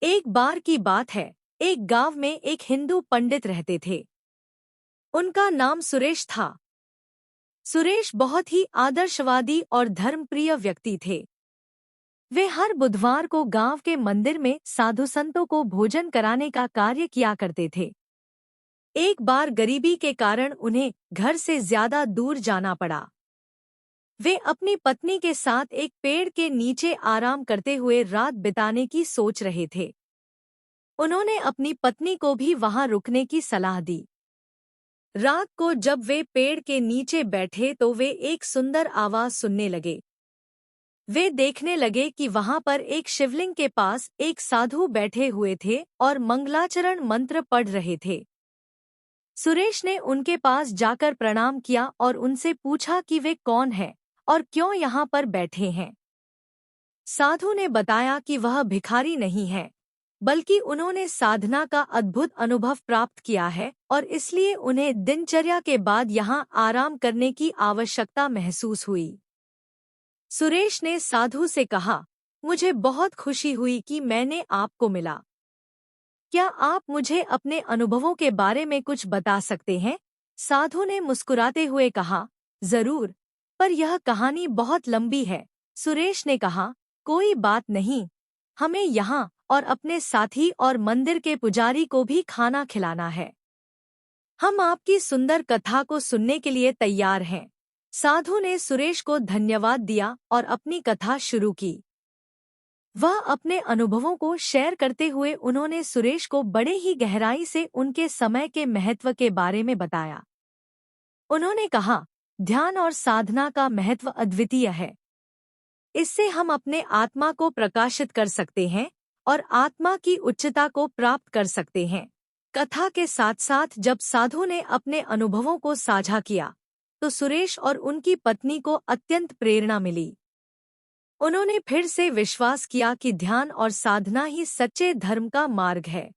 एक बार की बात है, एक गांव में एक हिंदू पंडित रहते थे। उनका नाम सुरेश था। सुरेश बहुत ही आदर्शवादी और धर्मप्रिय व्यक्ति थे। वे हर बुधवार को गांव के मंदिर में साधु संतों को भोजन कराने का कार्य किया करते थे। एक बार गरीबी के कारण उन्हें घर से ज्यादा दूर जाना पड़ा। वे अपनी पत्नी के साथ एक पेड़ के नीचे आराम करते हुए रात बिताने की सोच रहे थे। उन्होंने अपनी पत्नी को भी वहां रुकने की सलाह दी। रात को जब वे पेड़ के नीचे बैठे तो वे एक सुंदर आवाज सुनने लगे। वे देखने लगे कि वहां पर एक शिवलिंग के पास एक साधु बैठे हुए थे और मंगलाचरण मंत्र पढ़ रहे थे। सुरेश ने उनके पास जाकर प्रणाम किया और उनसे पूछा कि वे कौन हैं और क्यों यहाँ पर बैठे हैं। साधु ने बताया कि वह भिखारी नहीं है, बल्कि उन्होंने साधना का अद्भुत अनुभव प्राप्त किया है और इसलिए उन्हें दिनचर्या के बाद यहाँ आराम करने की आवश्यकता महसूस हुई। सुरेश ने साधु से कहा, मुझे बहुत खुशी हुई कि मैंने आपको मिला। क्या आप मुझे अपने अनुभवों के बारे में कुछ बता सकते हैं? साधु ने मुस्कुराते हुए कहा, जरूर, पर यह कहानी बहुत लंबी है। सुरेश ने कहा, कोई बात नहीं, हमें यहाँ और अपने साथी और मंदिर के पुजारी को भी खाना खिलाना है। हम आपकी सुंदर कथा को सुनने के लिए तैयार हैं। साधु ने सुरेश को धन्यवाद दिया और अपनी कथा शुरू की। वह अपने अनुभवों को शेयर करते हुए उन्होंने सुरेश को बड़े ही गहराई से उनके समय के महत्व के बारे में बताया। उन्होंने कहा, ध्यान और साधना का महत्व अद्वितीय है। इससे हम अपने आत्मा को प्रकाशित कर सकते हैं और आत्मा की उच्चता को प्राप्त कर सकते हैं। कथा के साथ साथ जब साधु ने अपने अनुभवों को साझा किया, तो सुरेश और उनकी पत्नी को अत्यंत प्रेरणा मिली। उन्होंने फिर से विश्वास किया कि ध्यान और साधना ही सच्चे धर्म का मार्ग है।